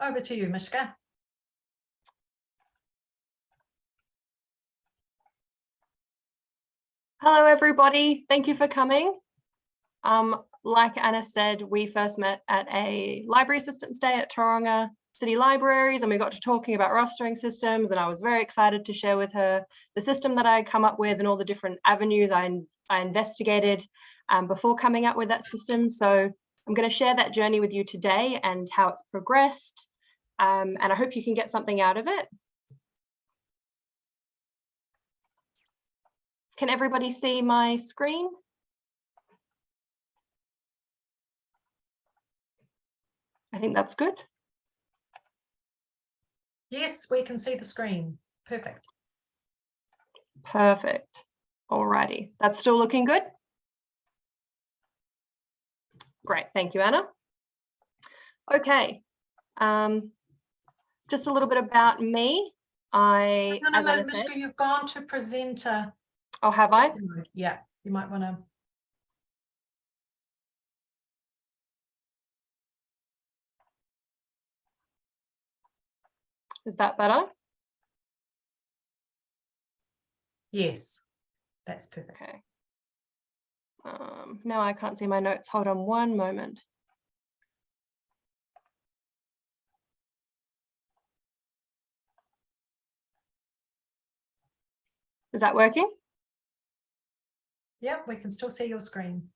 Over to you, Mishka. Hello, everybody. Thank you for coming. Like Anna said, we first met at a library assistance day at Tauranga City Libraries, and we got to talking about rostering systems, and I was very excited to share with her the system that I had come up with and all the different avenues I investigated before coming up with that system. So I'm going to share that journey with you today and how it's progressed, and I hope you can get something out of it. Can everybody see my screen? I think that's good. Yes, we can see the screen. Perfect. Perfect. Alrighty, that's still looking good. Great, thank you, Anna. Okay, just a little bit about me. Mishka, you've gone to presenter. Oh, have I? Yeah, you might want to. Is that better? Yes, that's perfect. Okay. Now I can't see my notes. Hold on one moment. Is that working? Yep, we can still see your screen.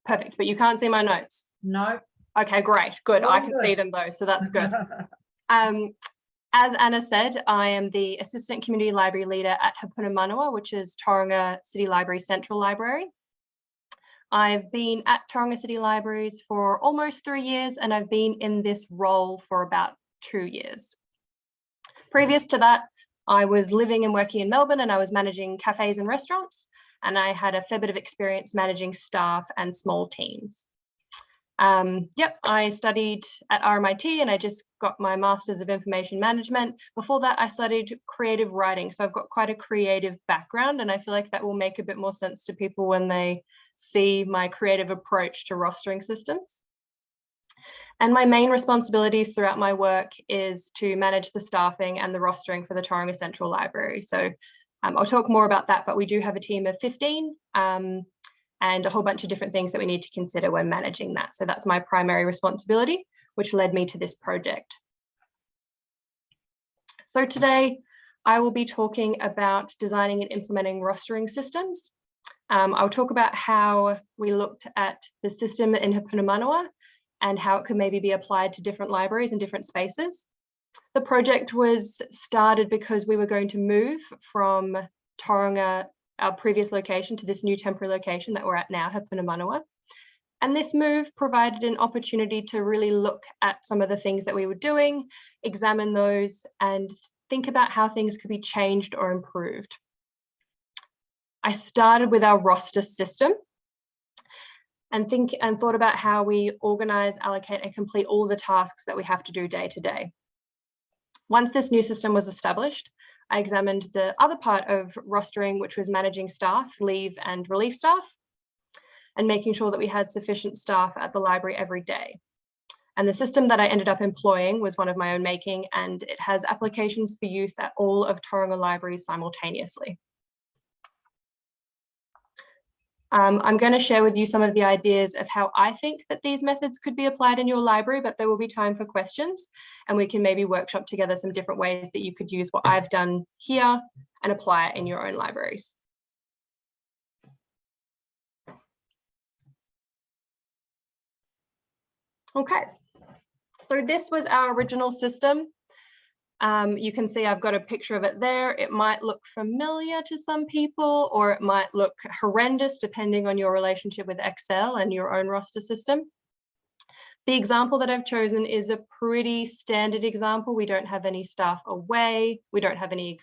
Perfect, but you can't see my notes? No. Okay, great, good. Oh, I can good. see them though, so that's good. As Anna said, I am the Assistant Community Library Leader at He Puna Manawa, which is Tauranga City Library Central Library. I've been at Tauranga City Libraries for almost 3 years, and I've been in this role for about 2 years. Previous to that, I was living and working in Melbourne, and I was managing cafes and restaurants, and I had a fair bit of experience managing staff and small teams. I studied at RMIT and I just got my Masters of Information Management. Before that, I studied creative writing. So I've got quite a creative background, and I feel like that will make a bit more sense to people when they see my creative approach to rostering systems. And my main responsibilities throughout my work is to manage the staffing and the rostering for the Tauranga Central Library. So I'll talk more about that, but we do have a team of 15. And a whole bunch of different things that we need to consider when managing that. So that's my primary responsibility, which led me to this project. So today I will be talking about designing and implementing rostering systems. I'll talk about how we looked at the system in He Puna Manawa and how it could maybe be applied to different libraries and different spaces. The project was started because we were going to move from Tauranga, our previous location, to this new temporary location that we're at now, He Puna Manawa. And this move provided an opportunity to really look at some of the things that we were doing, examine those, and think about how things could be changed or improved. I started with our roster system and thought about how we organize, allocate, and complete all the tasks that we have to do day to day. Once this new system was established, I examined the other part of rostering, which was managing staff, leave and relief staff, and making sure that we had sufficient staff at the library every day. And the system that I ended up employing was one of my own making, and it has applications for use at all of Tauranga libraries simultaneously. I'm going to share with you some of the ideas of how I think that these methods could be applied in your library, but there will be time for questions, and we can maybe workshop together some different ways that you could use what I've done here and apply it in your own libraries. Okay, so this was our original system. You can see I've got a picture of it there. It might look familiar to some people, or it might look horrendous depending on your relationship with Excel and your own roster system. The example that I've chosen is a pretty standard example. We don't have any staff away. We don't have any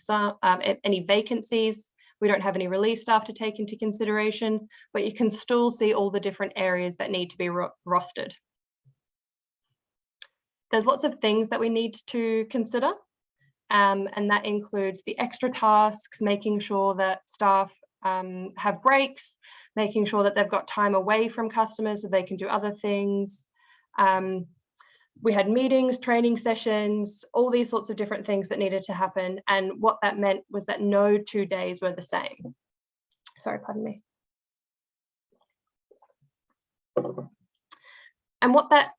vacancies. We don't have any relief staff to take into consideration, but you can still see all the different areas that need to be rostered. There's lots of things that we need to consider, and that includes the extra tasks, making sure that staff have breaks, making sure that they've got time away from customers so they can do other things. we had meetings, training sessions, all these sorts of different things that needed to happen. And what that meant was that no 2 days were the same. Sorry, pardon me. And what that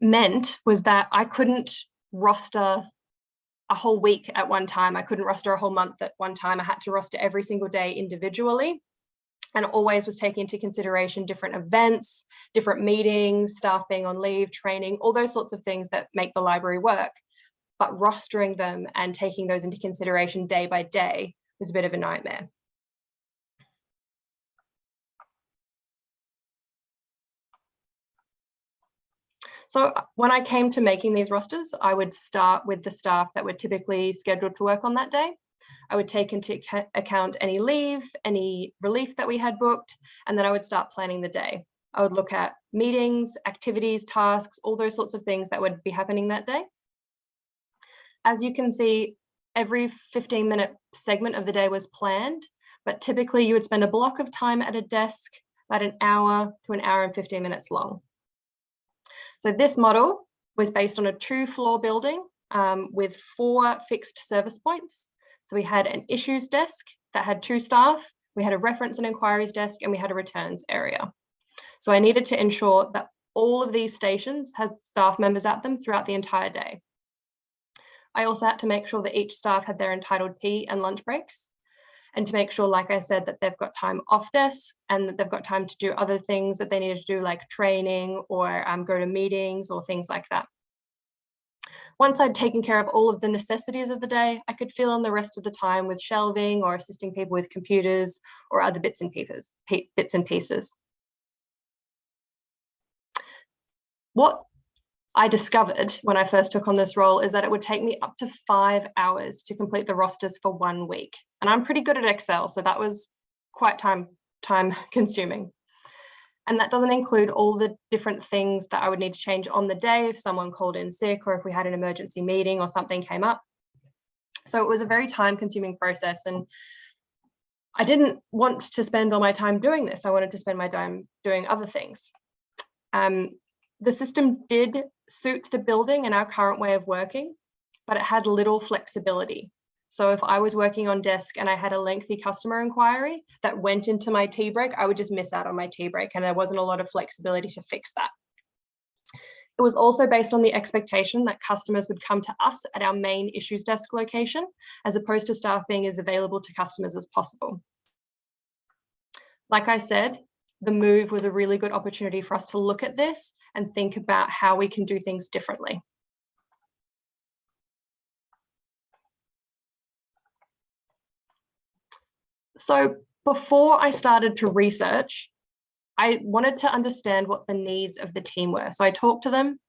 meant was that I couldn't roster a whole week at one time. I couldn't roster a whole month at one time. I had to roster every single day individually, and always was taking into consideration different events, different meetings, staff being on leave, training, all those sorts of things that make the library work. But rostering them and taking those into consideration day by day was a bit of a nightmare. So when I came to making these rosters, I would start with the staff that were typically scheduled to work on that day. I would take into account any leave, any relief that we had booked, and then I would start planning the day. I would look at meetings, activities, tasks, all those sorts of things that would be happening that day. As you can see, every 15-minute segment of the day was planned, but typically you would spend a block of time at a desk about an hour to an hour and 15 minutes long. So this model was based on a 2-floor building with 4 fixed service points. So we had an issues desk that had 2 staff, we had a reference and inquiries desk, and we had a returns area. So I needed to ensure that all of these stations had staff members at them throughout the entire day. I also had to make sure that each staff had their entitled tea and lunch breaks, and to make sure, like I said, that they've got time off desk and that they've got time to do other things that they needed to do, like training or go to meetings or things like that. Once I'd taken care of all of the necessities of the day, I could fill in the rest of the time with shelving or assisting people with computers or other bits and pieces. What I discovered when I first took on this role is that it would take me up to 5 hours to complete the rosters for 1 week. And I'm pretty good at Excel, so that was quite time consuming. And that doesn't include all the different things that I would need to change on the day if someone called in sick or if we had an emergency meeting or something came up. So it was a very time consuming process, and I didn't want to spend all my time doing this. I wanted to spend my time doing other things. The system did suit the building and our current way of working, but it had little flexibility. So if I was working on desk and I had a lengthy customer inquiry that went into my tea break, I would just miss out on my tea break, and there wasn't a lot of flexibility to fix that. It was also based on the expectation that customers would come to us at our main issues desk location, as opposed to staff being as available to customers as possible. Like I said, the move was a really good opportunity for us to look at this and think about how we can do things differently. So before I started to research, I wanted to understand what the needs of the team were. So I talked to them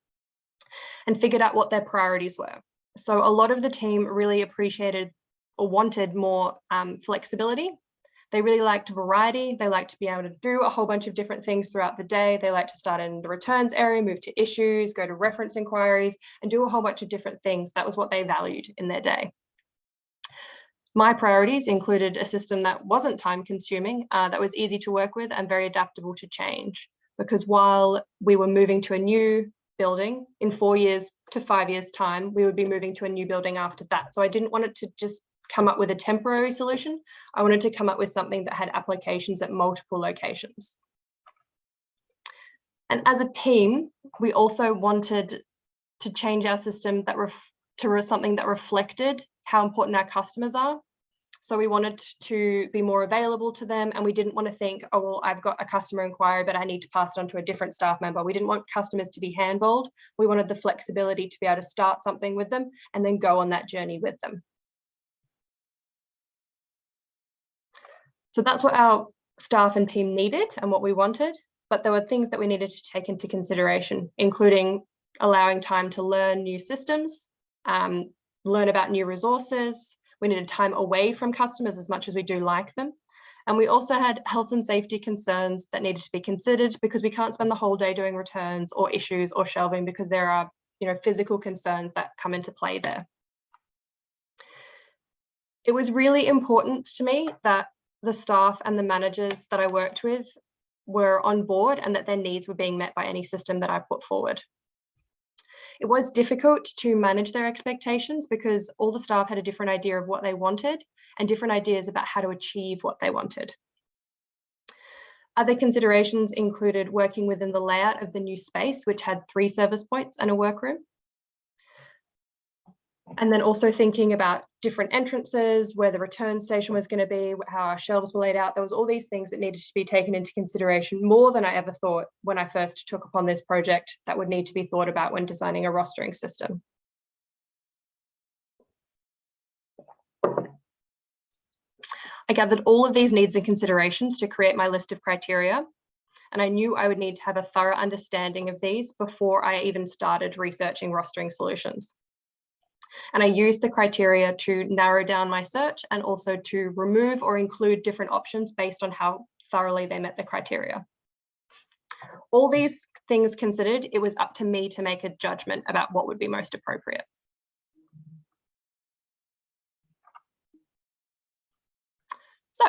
and figured out what their priorities were. So a lot of the team really appreciated or wanted more flexibility. They really liked variety. They liked to be able to do a whole bunch of different things throughout the day. They liked to start in the returns area, move to issues, go to reference inquiries, and do a whole bunch of different things. That was what they valued in their day. My priorities included a system that wasn't time consuming, that was easy to work with and very adaptable to change. Because while we were moving to a new building in 4 years to 5 years time, we would be moving to a new building after that. So I didn't want it to just come up with a temporary solution. I wanted to come up with something that had applications at multiple locations. And as a team, we also wanted to change our system to something that reflected how important our customers are. So we wanted to be more available to them, and we didn't want to think, oh, well, I've got a customer inquiry, but I need to pass it on to a different staff member. We didn't want customers to be handballed. We wanted the flexibility to be able to start something with them and then go on that journey with them. So that's what our staff and team needed and what we wanted, but there were things that we needed to take into consideration, including allowing time to learn new systems, learn about new resources. We needed time away from customers as much as we do like them. And we also had health and safety concerns that needed to be considered, because we can't spend the whole day doing returns or issues or shelving, because there are, physical concerns that come into play there. It was really important to me that the staff and the managers that I worked with were on board and that their needs were being met by any system that I put forward. It was difficult to manage their expectations because all the staff had a different idea of what they wanted and different ideas about how to achieve what they wanted. Other considerations included working within the layout of the new space, which had 3 service points and a workroom. And then also thinking about different entrances, where the return station was going to be, how our shelves were laid out. There was all these things that needed to be taken into consideration, more than I ever thought when I first took upon this project that would need to be thought about when designing a rostering system. I gathered all of these needs and considerations to create my list of criteria, and I knew I would need to have a thorough understanding of these before I even started researching rostering solutions. And I used the criteria to narrow down my search and also to remove or include different options based on how thoroughly they met the criteria. All these things considered, it was up to me to make a judgment about what would be most appropriate. So,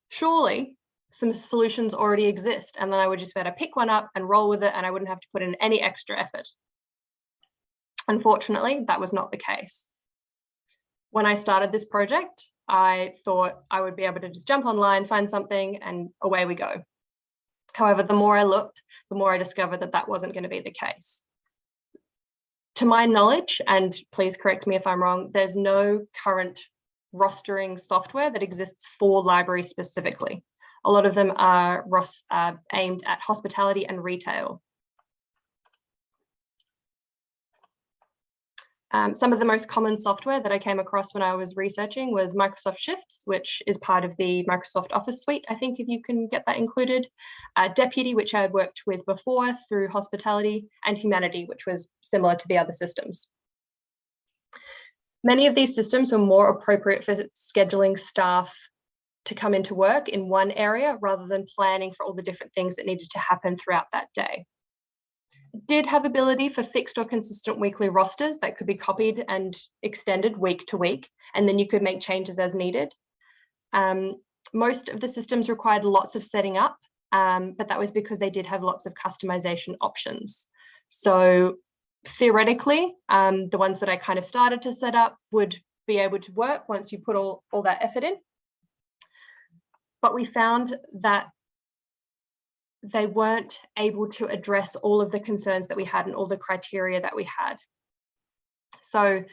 surely some solutions already exist, and then I would just better pick one up and roll with it, and I wouldn't have to put in any extra effort. Unfortunately, that was not the case. When I started this project, I thought I would be able to just jump online, find something, and away we go. However, the more I looked, the more I discovered that that wasn't going to be the case. To my knowledge, and please correct me if I'm wrong, there's no current rostering software that exists for libraries specifically. A lot of them are aimed at hospitality and retail. Some of the most common software that I came across when I was researching was Microsoft Shifts, which is part of the Microsoft Office suite, I think, if you can get that included. Deputy, which I had worked with before through hospitality, and Humanity, which was similar to the other systems. Many of these systems were more appropriate for scheduling staff to come into work in one area rather than planning for all the different things that needed to happen throughout that day. It did have ability for fixed or consistent weekly rosters that could be copied and extended week to week, and then you could make changes as needed. Most of the systems required lots of setting up, but that was because they did have lots of customization options. So theoretically, the ones that I kind of started to set up would be able to work once you put all that effort in. But we found that they weren't able to address all of the concerns that we had and all the criteria that we had. So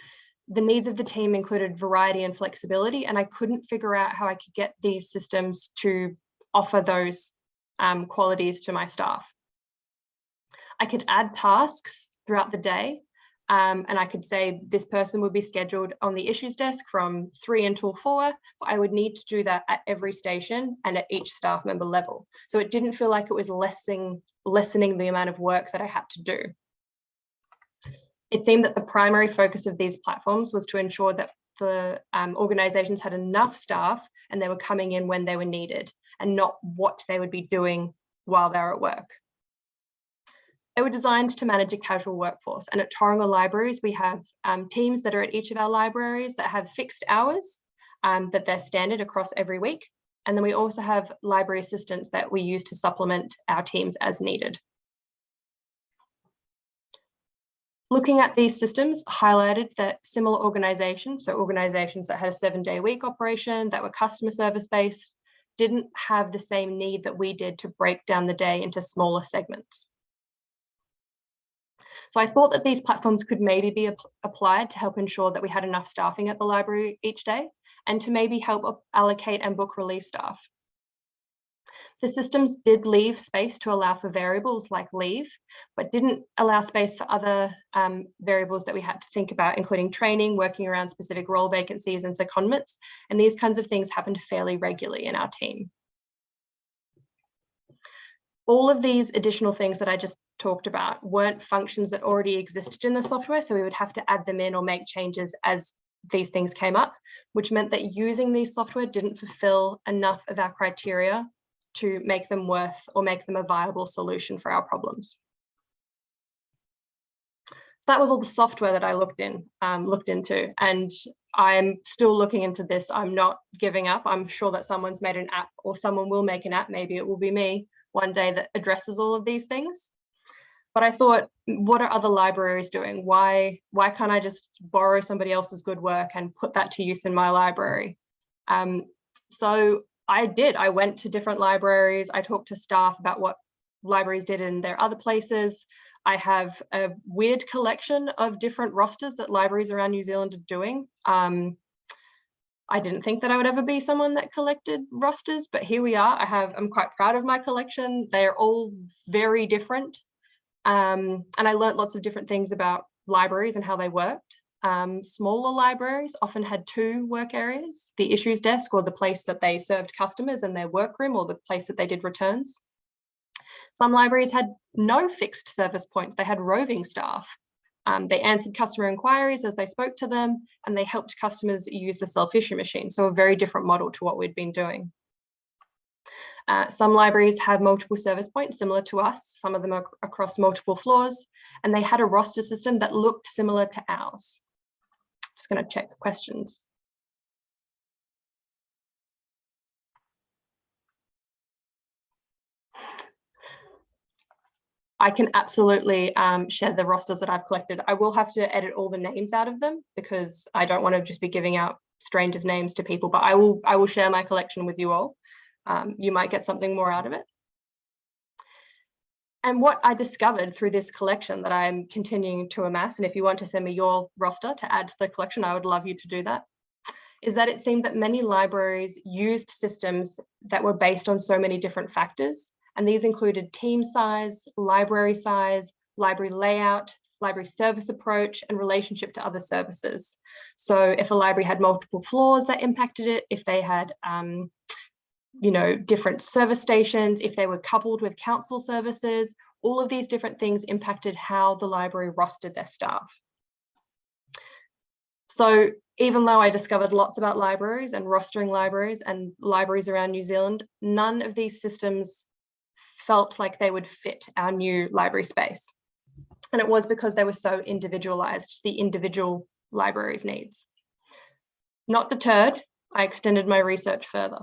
the needs of the team included variety and flexibility, and I couldn't figure out how I could get these systems to offer those qualities to my staff. I could add tasks throughout the day, and I could say this person would be scheduled on the issues desk from 3 until 4, but I would need to do that at every station and at each staff member level. So it didn't feel like it was lessening the amount of work that I had to do. It seemed that the primary focus of these platforms was to ensure that the organizations had enough staff and they were coming in when they were needed and not what they would be doing while they're at work. They were designed to manage a casual workforce, and at Tauranga Libraries, we have teams that are at each of our libraries that have fixed hours that they're standard across every week. And then we also have library assistants that we use to supplement our teams as needed. Looking at these systems highlighted that similar organizations, so organizations that had a 7-day week operation, that were customer service based, didn't have the same need that we did to break down the day into smaller segments. So I thought that these platforms could maybe be applied to help ensure that we had enough staffing at the library each day and to maybe help allocate and book relief staff. The systems did leave space to allow for variables like leave, but didn't allow space for other variables that we had to think about, including training, working around specific role vacancies and secondments. And these kinds of things happened fairly regularly in our team. All of these additional things that I just talked about weren't functions that already existed in the software, so we would have to add them in or make changes as these things came up, which meant that using these software didn't fulfill enough of our criteria to make them worth or make them a viable solution for our problems. So that was all the software that I looked into, and I'm still looking into this. I'm not giving up. I'm sure that someone's made an app, or someone will make an app, maybe it will be me one day, that addresses all of these things. But I thought, what are other libraries doing? Why can't I just borrow somebody else's good work and put that to use in my library? So I did. I went to different libraries. I talked to staff about what libraries did in their other places. I have a weird collection of different rosters that libraries around New Zealand are doing. I didn't think that I would ever be someone that collected rosters, but here we are. I'm quite proud of my collection. They're all very different. And I learned lots of different things about libraries and how they worked. Smaller libraries often had two work areas, the issues desk, or the place that they served customers, and their workroom, or the place that they did returns. Some libraries had no fixed service points. They had roving staff. They answered customer inquiries as they spoke to them, and they helped customers use the self-issue machine. So a very different model to what we'd been doing. Some libraries have multiple service points similar to us. Some of them are across multiple floors, and they had a roster system that looked similar to ours. Just going to check questions. I can absolutely share the rosters that I've collected. I will have to edit all the names out of them because I don't want to just be giving out strangers' names to people, but I will share my collection with you all. You might get something more out of it. And what I discovered through this collection that I'm continuing to amass, and if you want to send me your roster to add to the collection, I would love you to do that, is that it seemed that many libraries used systems that were based on so many different factors. And these included team size, library layout, library service approach, and relationship to other services. So if a library had multiple floors, that impacted it. If they had different service stations, if they were coupled with council services, all of these different things impacted how the library rostered their staff. So even though I discovered lots about libraries and rostering libraries and libraries around New Zealand, none of these systems felt like they would fit our new library space. And it was because they were so individualized to the individual library's needs. Not deterred, I extended my research further.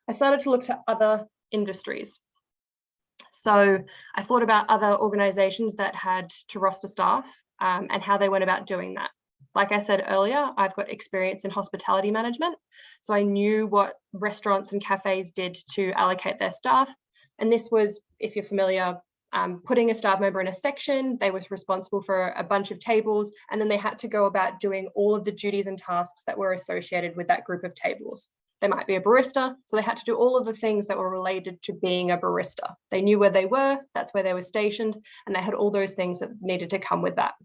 I started to look to other industries. So I thought about other organizations that had to roster staff and how they went about doing that. Like I said earlier, I've got experience in hospitality management. So I knew what restaurants and cafes did to allocate their staff. And this was, if you're familiar, putting a staff member in a section. They were responsible for a bunch of tables, and then they had to go about doing all of the duties and tasks that were associated with that group of tables. They might be a barista, so they had to do all of the things that were related to being a barista. They knew where they were, that's where they were stationed, and they had all those things that needed to come with that.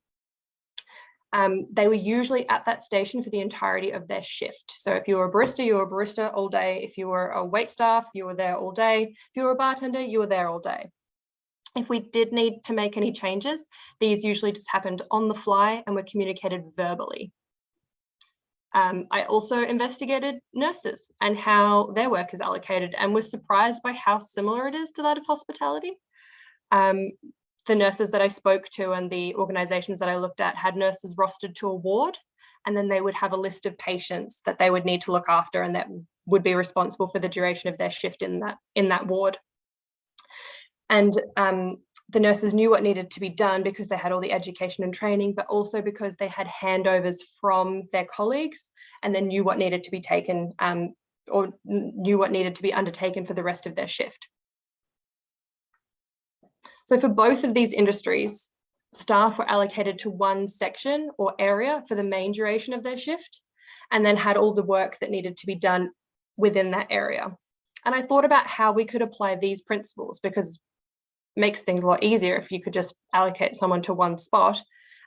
They were usually at that station for the entirety of their shift. So if you were a barista all day. If you were a wait staff, you were there all day. If you were a bartender, you were there all day. If we did need to make any changes, these usually just happened on the fly and were communicated verbally. I also investigated nurses and how their work is allocated, and was surprised by how similar it is to that of hospitality. The nurses that I spoke to and the organizations that I looked at had nurses rostered to a ward, and then they would have a list of patients that they would need to look after and that would be responsible for the duration of their shift in that ward. And the nurses knew what needed to be done because they had all the education and training, but also because they had handovers from their colleagues and then knew what needed to be taken or knew what needed to be undertaken for the rest of their shift. So for both of these industries, staff were allocated to one section or area for the main duration of their shift, and then had all the work that needed to be done within that area. And I thought about how we could apply these principles, because it makes things a lot easier if you could just allocate someone to one spot.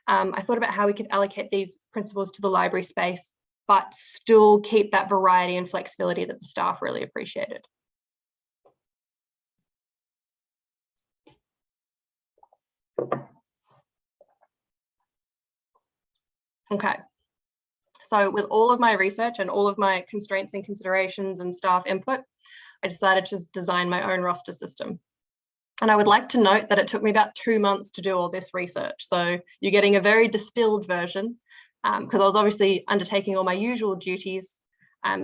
I thought about how we could allocate these principles to the library space, but still keep that variety and flexibility that the staff really appreciated. Okay, so with all of my research and all of my constraints and considerations and staff input, I decided to design my own roster system. And I would like to note that it took me about 2 months to do all this research. So you're getting a very distilled version, because I was obviously undertaking all my usual duties.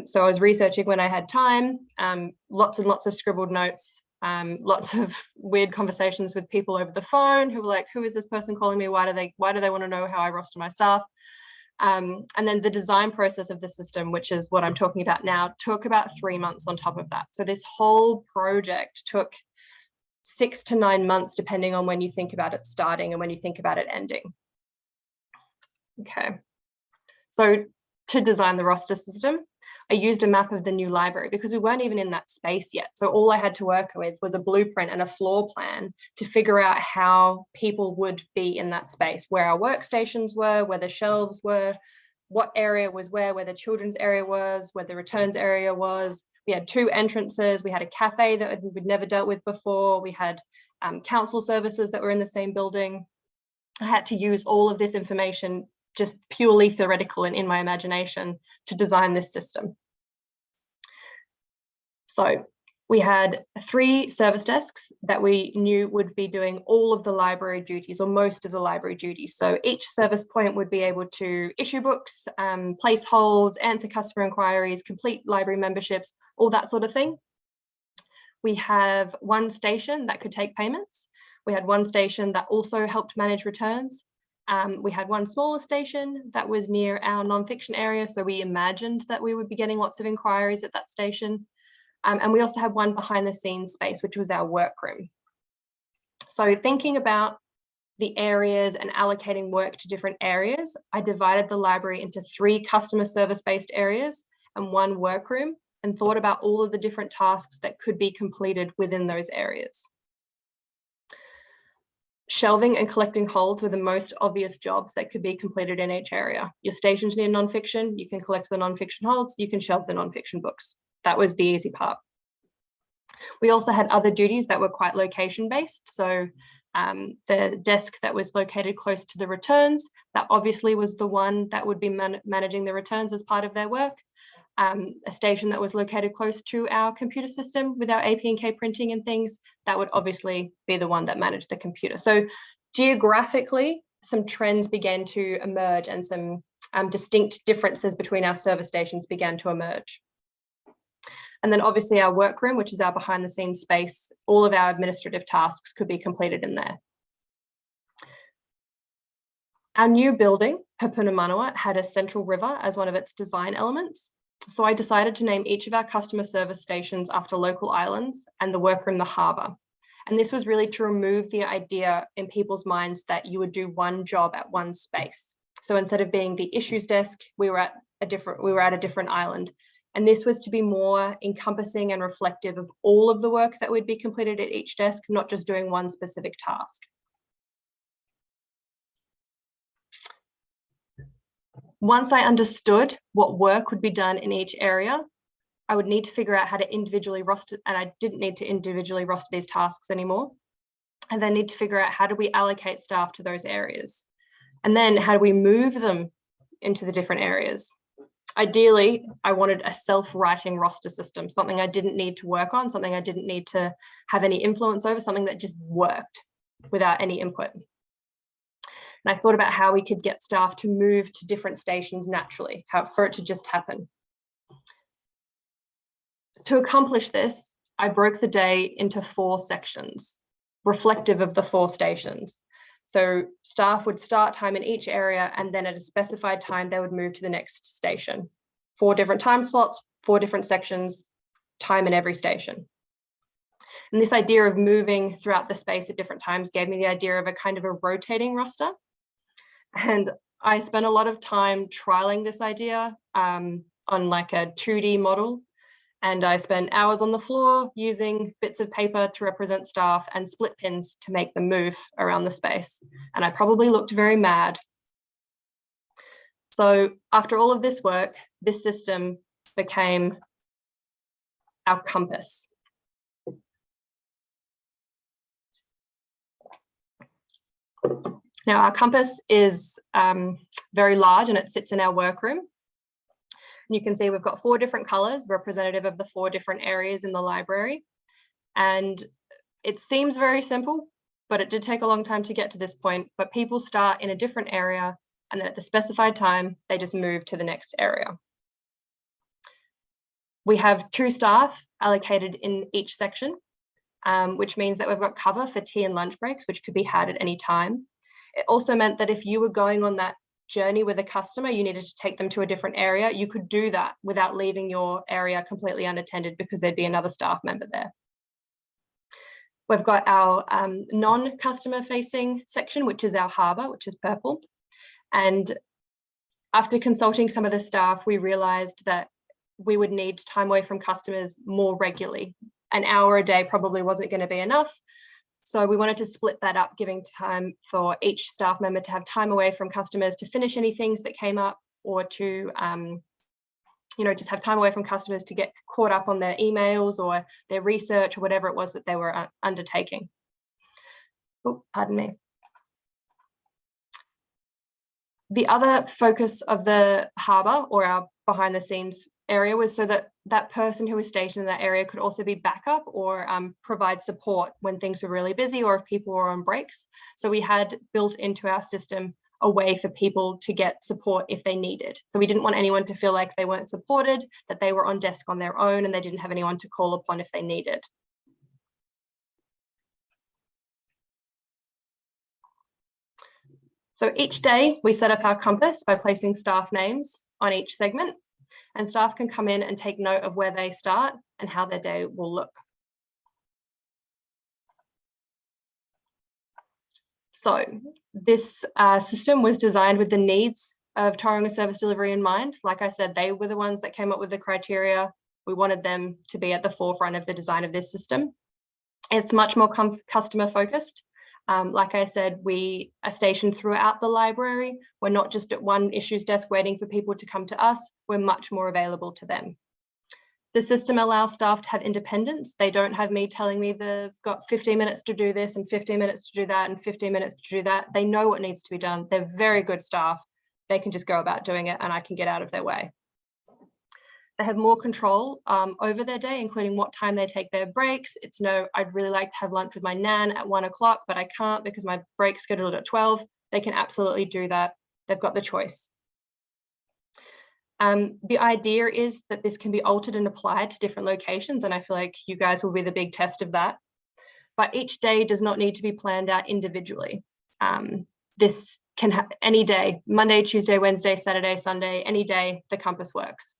So I was researching when I had time, lots and lots of scribbled notes, lots of weird conversations with people over the phone who were like, who is this person calling me? Why do they want to know how I roster my staff? And then the design process of the system, which is what I'm talking about now, took about 3 months on top of that. So this whole project took 6 to 9 months, depending on when you think about it starting and when you think about it ending. Okay, so to design the roster system, I used a map of the new library because we weren't even in that space yet. So all I had to work with was a blueprint and a floor plan to figure out how people would be in that space, where our workstations were, where the shelves were, what area was where the children's area was, where the returns area was. We had 2 entrances. We had a cafe that we'd never dealt with before. We had council services that were in the same building. I had to use all of this information, just purely theoretical and in my imagination, to design this system. So we had 3 service desks that we knew would be doing all of the library duties, or most of the library duties. So each service point would be able to issue books, place holds, answer customer inquiries, complete library memberships, all that sort of thing. We have 1 station that could take payments. We had 1 station that also helped manage returns. We had 1 smaller station that was near our nonfiction area, so we imagined that we would be getting lots of inquiries at that station. And we also had 1 behind the scenes space, which was our workroom. So thinking about the areas and allocating work to different areas, I divided the library into 3 customer service-based areas and 1 workroom, and thought about all of the different tasks that could be completed within those areas. Shelving and collecting holds were the most obvious jobs that could be completed in each area. Your station's near nonfiction, you can collect the nonfiction holds, you can shelve the nonfiction books. That was the easy part. We also had other duties that were quite location-based. So the desk that was located close to the returns, that obviously was the one that would be managing the returns as part of their work. A station that was located close to our computer system with our AP&K printing and things, that would obviously be the one that managed the computer. So geographically, some trends began to emerge, and some distinct differences between our service stations began to emerge. And then obviously our workroom, which is our behind the scenes space, all of our administrative tasks could be completed in there. Our new building, He Puna Manawa, had a central river as one of its design elements. So I decided to name each of our customer service stations after local islands, and the workroom the harbour. And this was really to remove the idea in people's minds that you would do 1 job at 1 space. So instead of being the issues desk, we were at a different island. And this was to be more encompassing and reflective of all of the work that would be completed at each desk, not just doing 1 specific task. Once I understood what work would be done in each area, I would need to figure out how to individually roster, and I didn't need to individually roster these tasks anymore. And then need to figure out, how do we allocate staff to those areas? And then how do we move them into the different areas? Ideally, I wanted a self-writing roster system, something I didn't need to work on, something I didn't need to have any influence over, something that just worked without any input. And I thought about how we could get staff to move to different stations naturally, for it to just happen. To accomplish this, I broke the day into 4 sections, reflective of the 4 stations. So staff would start time in each area, and then at a specified time, they would move to the next station. 4 different time slots, 4 different sections, time in every station. And this idea of moving throughout the space at different times gave me the idea of a kind of a rotating roster. And I spent a lot of time trialing this idea on like a 2D model. And I spent hours on the floor using bits of paper to represent staff and split pins to make them move around the space. And I probably looked very mad. So after all of this work, this system became our compass. Now, our compass is very large, and it sits in our workroom. And you can see we've got 4 different colors representative of the 4 different areas in the library. And it seems very simple, but it did take a long time to get to this point. But people start in a different area, and then at the specified time, they just move to the next area. We have 2 staff allocated in each section. which means that we've got cover for tea and lunch breaks, which could be had at any time. It also meant that if you were going on that journey with a customer, you needed to take them to a different area, you could do that without leaving your area completely unattended because there'd be another staff member there. We've got our non-customer facing section, which is our harbour, which is purple. And after consulting some of the staff, we realised that we would need time away from customers more regularly. An hour a day probably wasn't going to be enough. So we wanted to split that up, giving time for each staff member to have time away from customers to finish any things that came up, or to just have time away from customers to get caught up on their emails or their research or whatever it was that they were undertaking. Oh, pardon me. The other focus of the harbour, or our behind the scenes area, was so that that person who was stationed in that area could also be backup or provide support when things were really busy or if people were on breaks. So we had built into our system a way for people to get support if they needed. So we didn't want anyone to feel like they weren't supported, that they were on desk on their own and they didn't have anyone to call upon if they needed. So each day we set up our compass by placing staff names on each segment, and staff can come in and take note of where they start and how their day will look. So this system was designed with the needs of Tauranga service delivery in mind. Like I said, they were the ones that came up with the criteria. We wanted them to be at the forefront of the design of this system. It's much more customer focused. Like I said, we are stationed throughout the library. We're not just at one issues desk waiting for people to come to us. We're much more available to them. The system allows staff to have independence. They don't have me telling me they've got 15 minutes to do this and 15 minutes to do that and 15 minutes to do that. They know what needs to be done. They're very good staff. They can just go about doing it and I can get out of their way. They have more control over their day, including what time they take their breaks. It's no, I'd really like to have lunch with my nan at 1 o'clock, but I can't because my break's scheduled at 12. They can absolutely do that. They've got the choice. The idea is that this can be altered and applied to different locations, and I feel like you guys will be the big test of that. But each day does not need to be planned out individually. This can have any day, Monday, Tuesday, Wednesday, Saturday, Sunday, any day the compass works.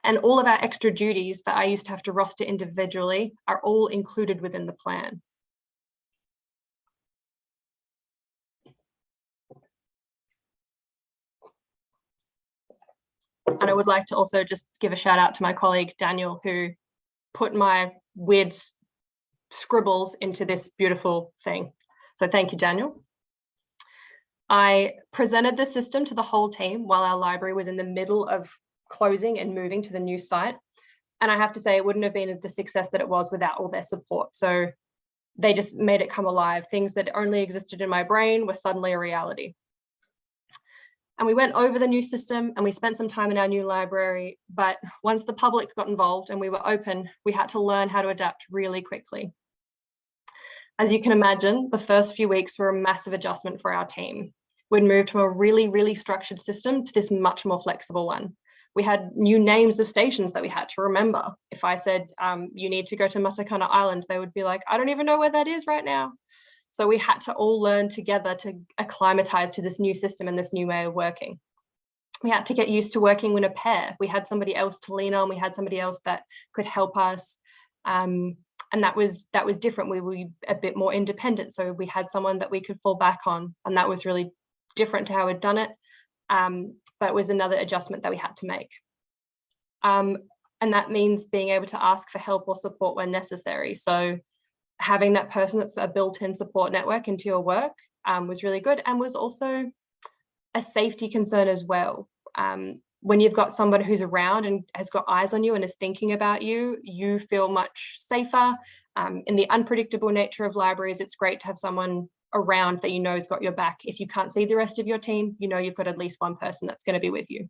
And all of our extra duties that I used to have to roster individually are all included within the plan. And I would like to also just give a shout out to my colleague, Daniel, who put my weird scribbles into this beautiful thing. So thank you, Daniel. I presented the system to the whole team while our library was in the middle of closing and moving to the new site. And I have to say, it wouldn't have been the success that it was without all their support. So they just made it come alive. Things that only existed in my brain were suddenly a reality. And we went over the new system and we spent some time in our new library. But once the public got involved and we were open, we had to learn how to adapt really quickly. As you can imagine, the first few weeks were a massive adjustment for our team. We'd moved from a really, really structured system to this much more flexible one. We had new names of stations that we had to remember. If I said, you need to go to Matakana Island, they would be like, I don't even know where that is right now. So we had to all learn together to acclimatize to this new system and this new way of working. We had to get used to working in a pair. We had somebody else to lean on. We had somebody else that could help us. And that was different. We were a bit more independent. So we had someone that we could fall back on. And that was really different to how we'd done it. But it was another adjustment that we had to make. And that means being able to ask for help or support when necessary. So having that person that's a built-in support network into your work was really good, and was also a safety concern as well. When you've got someone who's around and has got eyes on you and is thinking about you, you feel much safer. In the unpredictable nature of libraries, it's great to have someone around that you know has got your back. If you can't see the rest of your team, you know you've got at least one person that's going to be with you.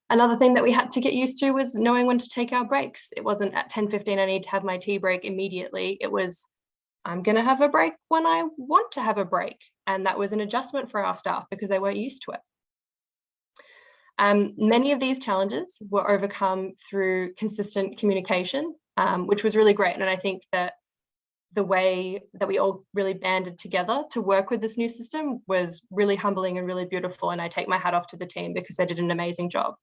Another thing that we had to get used to was knowing when to take our breaks. It wasn't at 10:15 I need to have my tea break immediately. It was, I'm going to have a break when I want to have a break. And that was an adjustment for our staff because they weren't used to it. Many of these challenges were overcome through consistent communication. which was really great. And I think that the way that we all really banded together to work with this new system was really humbling and really beautiful. And I take my hat off to the team because they did an amazing job.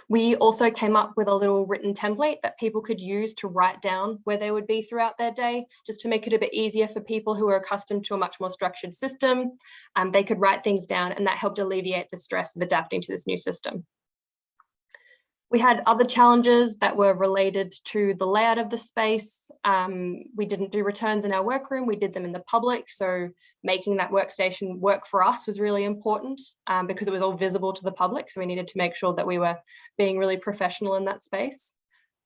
We also came up with a little written template that people could use to write down where they would be throughout their day, just to make it a bit easier for people who are accustomed to a much more structured system. They could write things down, and that helped alleviate the stress of adapting to this new system. We had other challenges that were related to the layout of the space. We didn't do returns in our workroom, we did them in the public. So making that workstation work for us was really important because it was all visible to the public. So we needed to make sure that we were being really professional in that space.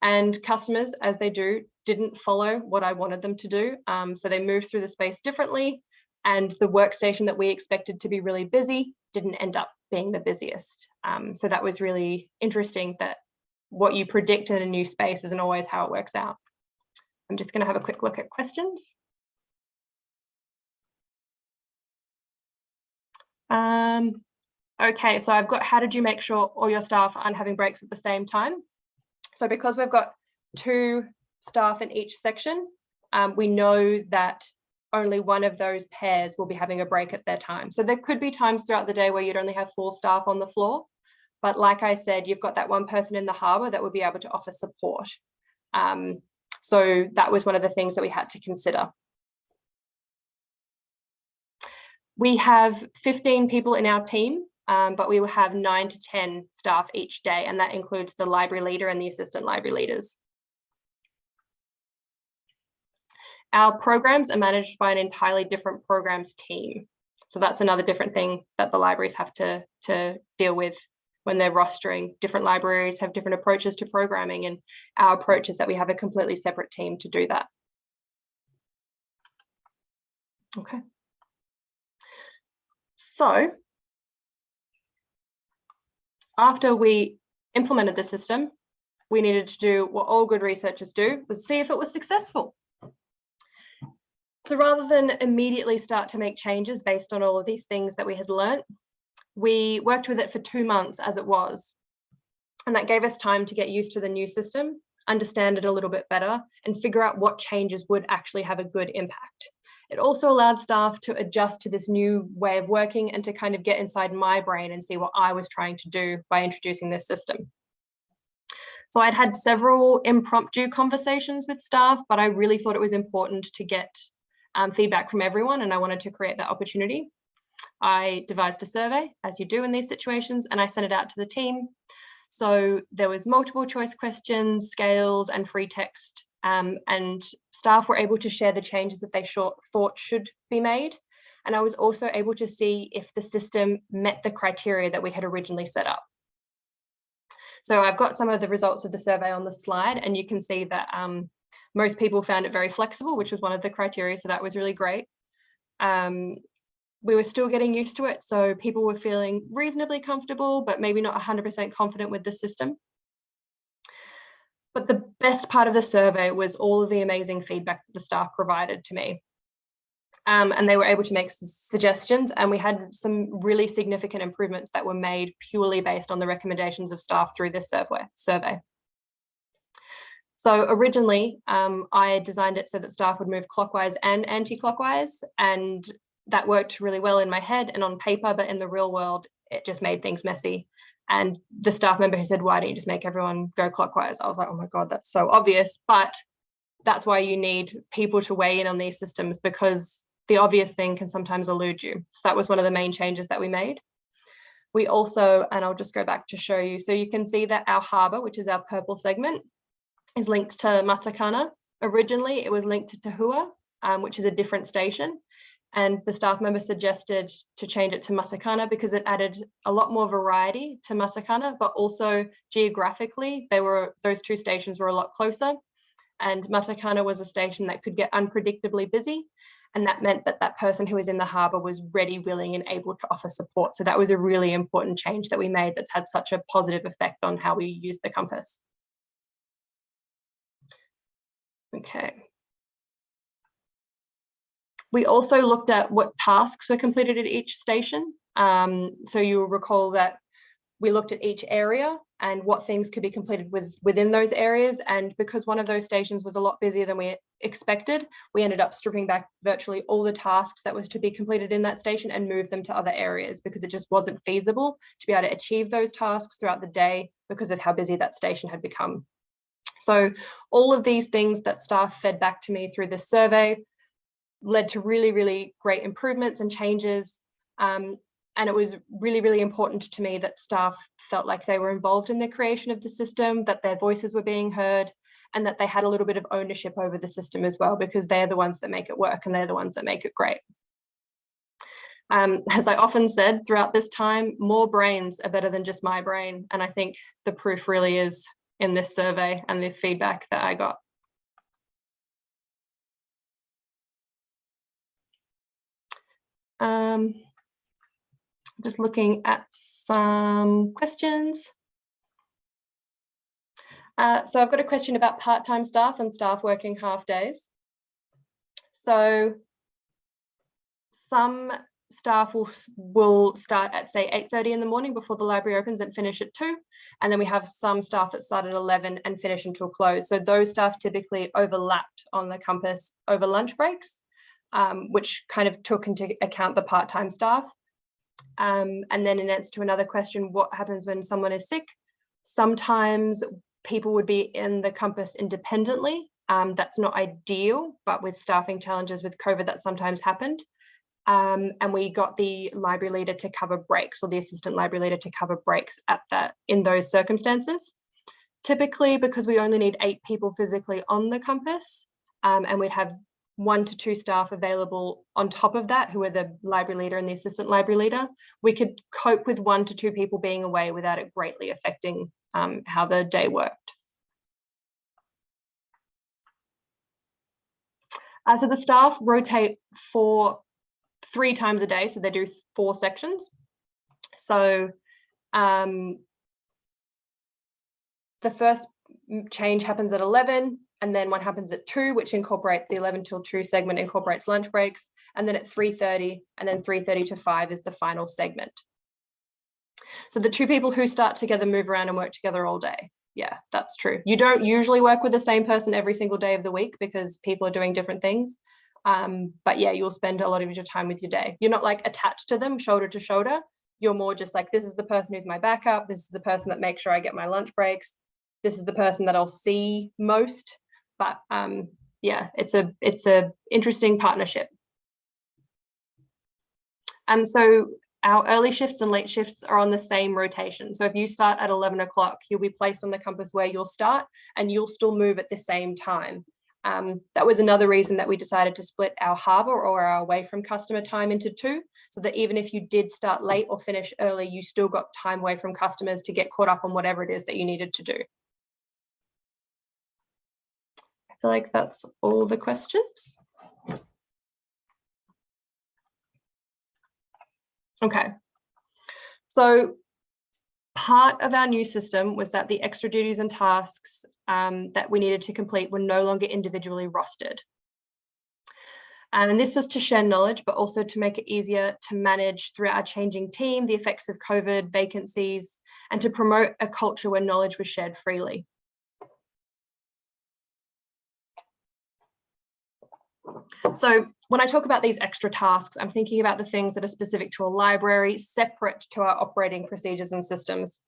And customers, as they do, didn't follow what I wanted them to do. So they moved through the space differently, and the workstation that we expected to be really busy didn't end up being the busiest. So that was really interesting, that what you predict in a new space isn't always how it works out. I'm just going to have a quick look at questions. Okay, so I've got, how did you make sure all your staff aren't having breaks at the same time? So because we've got 2 staff in each section, we know that only one of those pairs will be having a break at their time. So there could be times throughout the day where you'd only have 4 staff on the floor. But like I said, you've got that one person in the harbour that would be able to offer support. So that was one of the things that we had to consider. We have 15 people in our team, but we will have 9 to 10 staff each day, and that includes the library leader and the assistant library leaders. Our programs are managed by an entirely different programs team. So that's another different thing that the libraries have to deal with when they're rostering. Different libraries have different approaches to programming, and our approach is that we have a completely separate team to do that. Okay. So after we implemented the system, we needed to do what all good researchers do, was see if it was successful. So rather than immediately start to make changes based on all of these things that we had learnt, we worked with it for 2 months as it was. And that gave us time to get used to the new system, understand it a little bit better, and figure out what changes would actually have a good impact. It also allowed staff to adjust to this new way of working and to kind of get inside my brain and see what I was trying to do by introducing this system. So I'd had several impromptu conversations with staff, but I really thought it was important to get feedback from everyone, and I wanted to create that opportunity. I devised a survey, as you do in these situations, and I sent it out to the team. So there was multiple choice questions, scales, and free text, and staff were able to share the changes that they thought should be made. And I was also able to see if the system met the criteria that we had originally set up. So I've got some of the results of the survey on the slide, and you can see that most people found it very flexible, which was one of the criteria, so that was really great. We were still getting used to it, so people were feeling reasonably comfortable, but maybe not 100% confident with the system. But the best part of the survey was all of the amazing feedback that the staff provided to me. And they were able to make suggestions, and we had some really significant improvements that were made purely based on the recommendations of staff through this survey. So originally, I designed it so that staff would move clockwise and anti-clockwise, and that worked really well in my head and on paper, but in the real world, it just made things messy. And the staff member who said, "Why don't you just make everyone go clockwise?" I was like, oh my God, that's so obvious. But that's why you need people to weigh in on these systems, because the obvious thing can sometimes elude you. So that was one of the main changes that we made. We also, and I'll just go back to show you, so you can see that our harbour, which is our purple segment, is linked to Matakana. Originally, it was linked to Tahua, which is a different station. And the staff member suggested to change it to Matakana because it added a lot more variety to Matakana, but also geographically, those 2 stations were a lot closer. And Matakana was a station that could get unpredictably busy. And that meant that that person who was in the harbour was ready, willing, and able to offer support. So that was a really important change that we made that's had such a positive effect on how we use the compass. Okay. We also looked at what tasks were completed at each station. So you will recall that we looked at each area and what things could be completed within those areas. And because one of those stations was a lot busier than we expected, we ended up stripping back virtually all the tasks that was to be completed in that station and move them to other areas, because it just wasn't feasible to be able to achieve those tasks throughout the day because of how busy that station had become. So all of these things that staff fed back to me through this survey led to really, really great improvements and changes. And it was really, really important to me that staff felt like they were involved in the creation of the system, that their voices were being heard, and that they had a little bit of ownership over the system as well, because they're the ones that make it work and they're the ones that make it great. As I often said throughout this time, more brains are better than just my brain. And I think the proof really is in this survey and the feedback that I got. Just looking at some questions. So I've got a question about part-time staff and staff working half days. So some staff will start at, say, 8:30 in the morning before the library opens and finish at 2. And then we have some staff that start at 11 and finish until close. So those staff typically overlapped on the campus over lunch breaks, which kind of took into account the part-time staff. And then in answer to another question, what happens when someone is sick? Sometimes people would be in the campus independently. That's not ideal, but with staffing challenges with COVID, that sometimes happened. And we got the library leader to cover breaks, or the assistant library leader to cover breaks in those circumstances. Typically, because we only need 8 people physically on the campus, and we'd have 1 to 2 staff available on top of that, who are the library leader and the assistant library leader, we could cope with 1 to 2 people being away without it greatly affecting how the day worked. So the staff rotate for 3 times a day, so they do 4 sections. So the first change happens at 11, and then one happens at 2, which incorporates the 11 till 2 segment, incorporates lunch breaks, and then at 3:30, and then 3:30 to 5 is the final segment. So the 2 people who start together move around and work together all day. Yeah, that's true. You don't usually work with the same person every single day of the week because people are doing different things. But yeah, you'll spend a lot of your time with your day. You're not like attached to them shoulder to shoulder. You're more just like, this is the person who's my backup. This is the person that makes sure I get my lunch breaks. This is the person that I'll see most. But yeah, it's a interesting partnership. So our early shifts and late shifts are on the same rotation. So if you start at 11 o'clock, you'll be placed on the campus where you'll start, and you'll still move at the same time. That was another reason that we decided to split our harbour or our away from customer time into 2, so that even if you did start late or finish early, you still got time away from customers to get caught up on whatever it is that you needed to do. I feel like that's all the questions. Okay, so part of our new system was that the extra duties and tasks that we needed to complete were no longer individually rostered. And this was to share knowledge, but also to make it easier to manage through our changing team, the effects of COVID, vacancies, and to promote a culture where knowledge was shared freely. So when I talk about these extra tasks, I'm thinking about the things that are specific to a library, separate to our operating procedures and systems.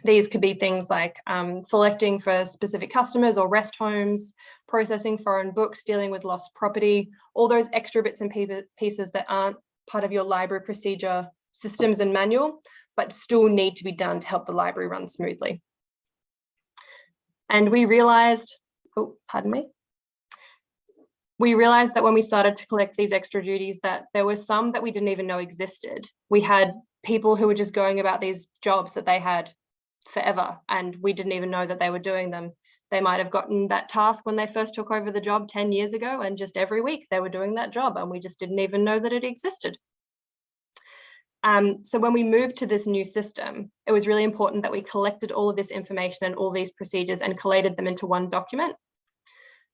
These could be things like selecting for specific customers or rest homes, processing foreign books, dealing with lost property, all those extra bits and pieces that aren't part of your library procedure systems and manual, but still need to be done to help the library run smoothly. And we realized, we realized that when we started to collect these extra duties, that there were some that we didn't even know existed. We had people who were just going about these jobs that they had forever, and we didn't even know that they were doing them. They might have gotten that task when they first took over the job 10 years ago, and just every week they were doing that job, and we just didn't even know that it existed. So when we moved to this new system, it was really important that we collected all of this information and all these procedures and collated them into one document.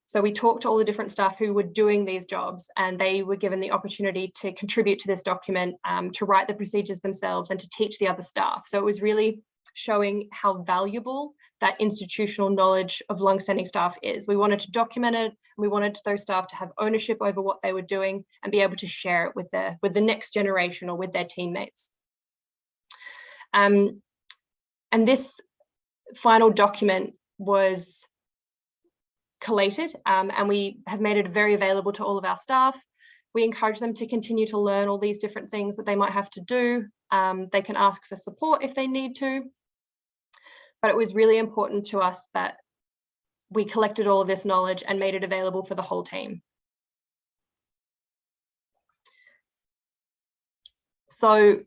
So we talked to all the different staff who were doing these jobs, and they were given the opportunity to contribute to this document, to write the procedures themselves and to teach the other staff. So it was really showing how valuable that institutional knowledge of longstanding staff is. We wanted to document it. We wanted those staff to have ownership over what they were doing and be able to share it with the next generation or with their teammates. And this final document was collated, and we have made it very available to all of our staff. We encourage them to continue to learn all these different things that they might have to do. They can ask for support if they need to. But it was really important to us that we collected all of this knowledge and made it available for the whole team. So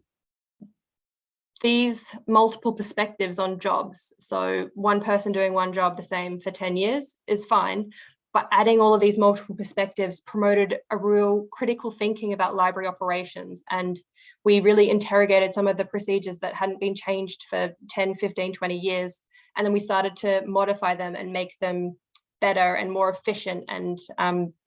these multiple perspectives on jobs, so one person doing one job the same for 10 years is fine, but adding all of these multiple perspectives promoted a real critical thinking about library operations. And we really interrogated some of the procedures that hadn't been changed for 10, 15, 20 years. And then we started to modify them and make them better and more efficient and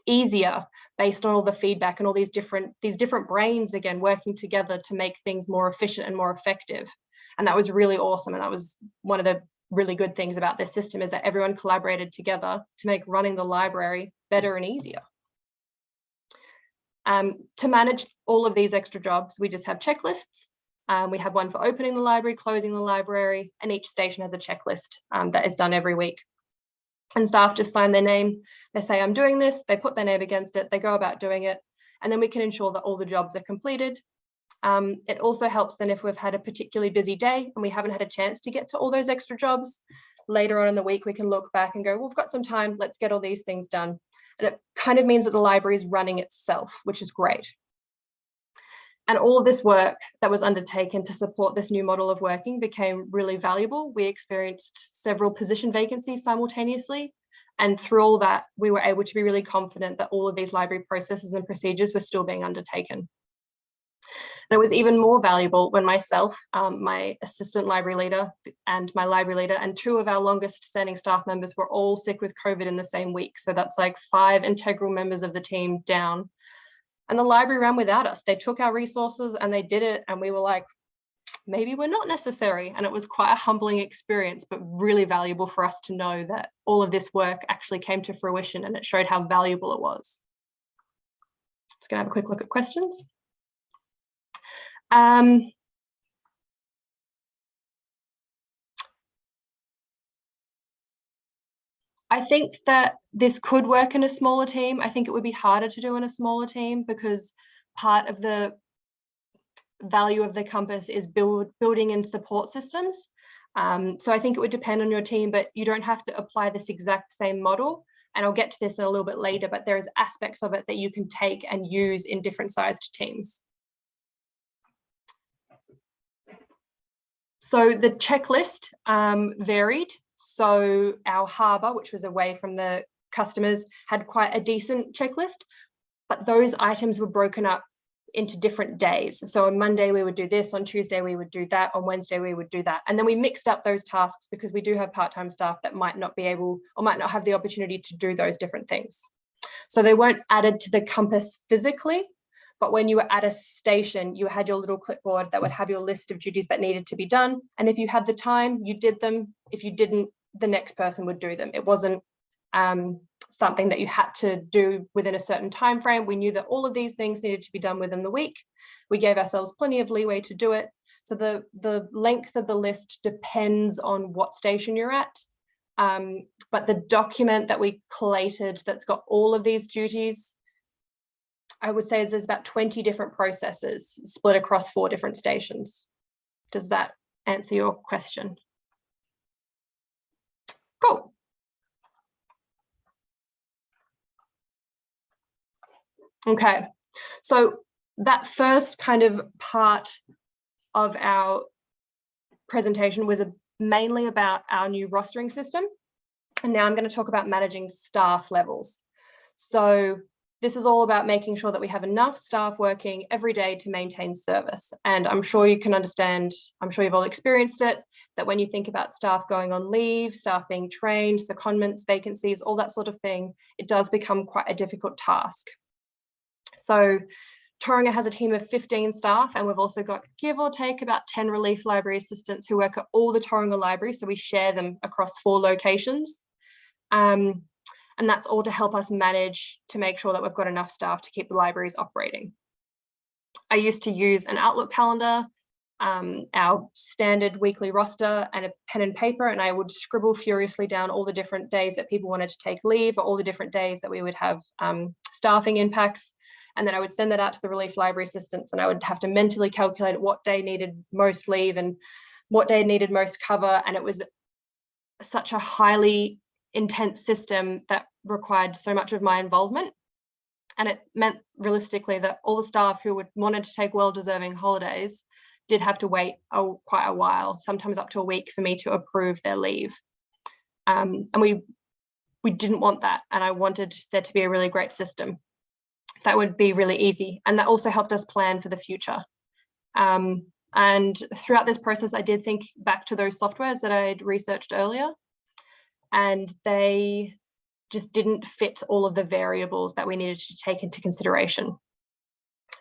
easier based on all the feedback and all these different brains, again, working together to make things more efficient and more effective. And that was really awesome. And that was one of the really good things about this system, is that everyone collaborated together to make running the library better and easier. To manage all of these extra jobs, we just have checklists. We have one for opening the library, closing the library, and each station has a checklist that is done every week. And staff just sign their name. They say, I'm doing this, they put their name against it, they go about doing it, and then we can ensure that all the jobs are completed. It also helps then if we've had a particularly busy day and we haven't had a chance to get to all those extra jobs. Later on in the week, we can look back and go, well, we've got some time, let's get all these things done. And it kind of means that the library is running itself, which is great. And all of this work that was undertaken to support this new model of working became really valuable. We experienced several position vacancies simultaneously. And through all that, we were able to be really confident that all of these library processes and procedures were still being undertaken. And it was even more valuable when myself, my assistant library leader and my library leader and two of our longest standing staff members were all sick with COVID in the same week. So that's like 5 integral members of the team down. And the library ran without us. They took our resources and they did it. And we were like, maybe we're not necessary. And it was quite a humbling experience, but really valuable for us to know that all of this work actually came to fruition, and it showed how valuable it was. Just gonna have a quick look at questions. I think that this could work in a smaller team. I think it would be harder to do in a smaller team because part of the value of the compass is building in support systems. So I think it would depend on your team, but you don't have to apply this exact same model. And I'll get to this a little bit later, but there's aspects of it that you can take and use in different sized teams. So the checklist varied. So our harbour, which was away from the customers, had quite a decent checklist, but those items were broken up into different days. So on Monday we would do this, on Tuesday we would do that, on Wednesday we would do that. And then we mixed up those tasks because we do have part-time staff that might not be able or might not have the opportunity to do those different things. So they weren't added to the compass physically, but when you were at a station, you had your little clipboard that would have your list of duties that needed to be done. And if you had the time, you did them. If you didn't, the next person would do them. It wasn't something that you had to do within a certain time frame. We knew that all of these things needed to be done within the week. We gave ourselves plenty of leeway to do it. So the length of the list depends on what station you're at. But the document that we collated that's got all of these duties, I would say there's about 20 different processes split across 4 different stations. Does that answer your question? Cool. Okay, so that first kind of part of our presentation was mainly about our new rostering system. And now I'm going to talk about managing staff levels. So this is all about making sure that we have enough staff working every day to maintain service. And I'm sure you can understand, I'm sure you've all experienced it, that when you think about staff going on leave, staff being trained, secondments, vacancies, all that sort of thing, it does become quite a difficult task. So Tauranga has a team of 15 staff, and we've also got, give or take, about 10 relief library assistants who work at all the Tauranga libraries, so we share them across 4 locations. And that's all to help us manage to make sure that we've got enough staff to keep the libraries operating. I used to use an Outlook calendar, our standard weekly roster, and a pen and paper, and I would scribble furiously down all the different days that people wanted to take leave, or all the different days that we would have staffing impacts. And then I would send that out to the relief library assistants, and I would have to mentally calculate what day needed most leave and what day needed most cover. And it was such a highly intense system that required so much of my involvement. And it meant realistically that all the staff who wanted to take well-deserving holidays did have to wait quite a while, sometimes up to a week, for me to approve their leave. And we didn't want that. And I wanted there to be a really great system that would be really easy. And that also helped us plan for the future. And throughout this process, I did think back to those softwares that I'd researched earlier, and they just didn't fit all of the variables that we needed to take into consideration.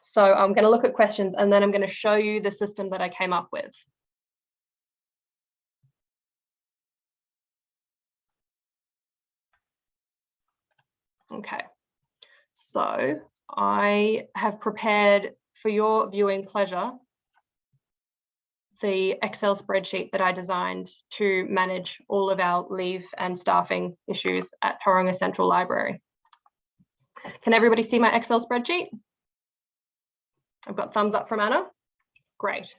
So I'm going to look at questions, and then I'm going to show you the system that I came up with. Okay, so I have prepared for your viewing pleasure the Excel spreadsheet that I designed to manage all of our leave and staffing issues at Tauranga Central Library. Can everybody see my Excel spreadsheet? I've got thumbs up from Anna. Great.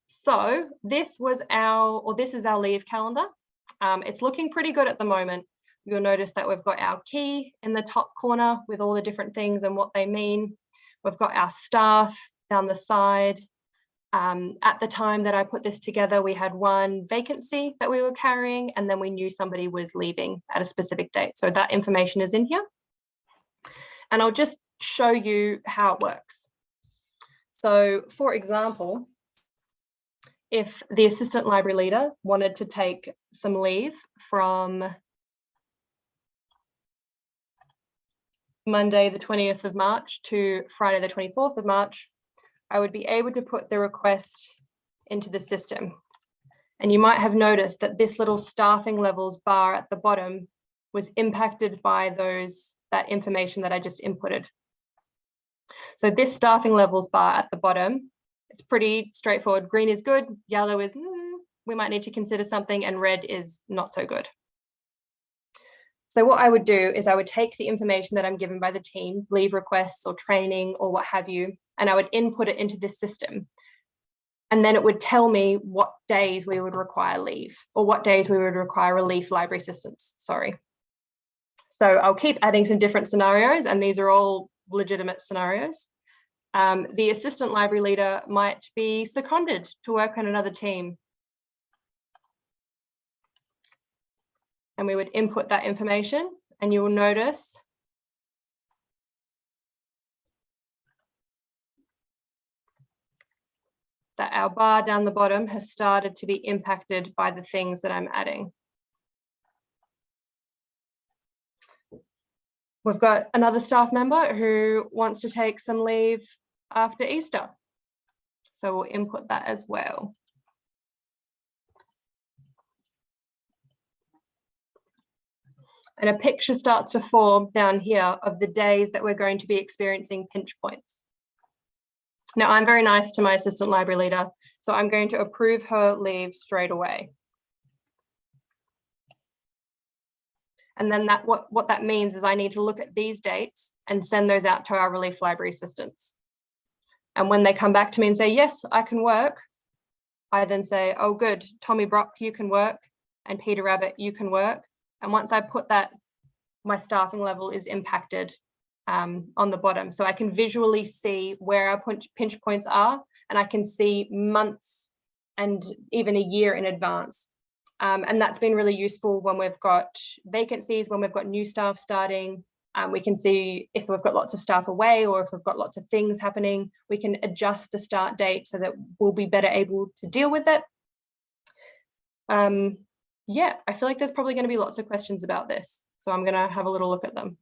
So this is our leave calendar. It's looking pretty good at the moment. You'll notice that we've got our key in the top corner with all the different things and what they mean. We've got our staff down the side. At the time that I put this together, we had 1 vacancy that we were carrying, and then we knew somebody was leaving at a specific date. So that information is in here. And I'll just show you how it works. So for example, if the assistant library leader wanted to take some leave from Monday the 20th of March to Friday the 24th of March, I would be able to put the request into the system. And you might have noticed that this little staffing levels bar at the bottom was impacted by that information that I just inputted. So this staffing levels bar at the bottom, it's pretty straightforward. Green is good, yellow is we might need to consider something, and red is not so good. So what I would do is I would take the information that I'm given by the team, leave requests or training or what have you, and I would input it into this system. And then it would tell me what days we would require leave, or what days we would require relief library assistance, sorry. So I'll keep adding some different scenarios, and these are all legitimate scenarios. The assistant library leader might be seconded to work on another team. And we would input that information, and you will notice that our bar down the bottom has started to be impacted by the things that I'm adding. We've got another staff member who wants to take some leave after Easter. So we'll input that as well. And a picture starts to form down here of the days that we're going to be experiencing pinch points. Now, I'm very nice to my assistant library leader, so I'm going to approve her leave straight away. And then what that means is I need to look at these dates and send those out to our relief library assistants. And when they come back to me and say, yes, I can work, I then say, oh, good, Tommy Brock, you can work, and Peter Rabbit, you can work. And once I put that, my staffing level is impacted on the bottom. So I can visually see where our pinch points are, and I can see months and even a year in advance. And that's been really useful when we've got vacancies, when we've got new staff starting. We can see if we've got lots of staff away or if we've got lots of things happening. We can adjust the start date so that we'll be better able to deal with it. Yeah, I feel like there's probably going to be lots of questions about this, so I'm going to have a little look at them.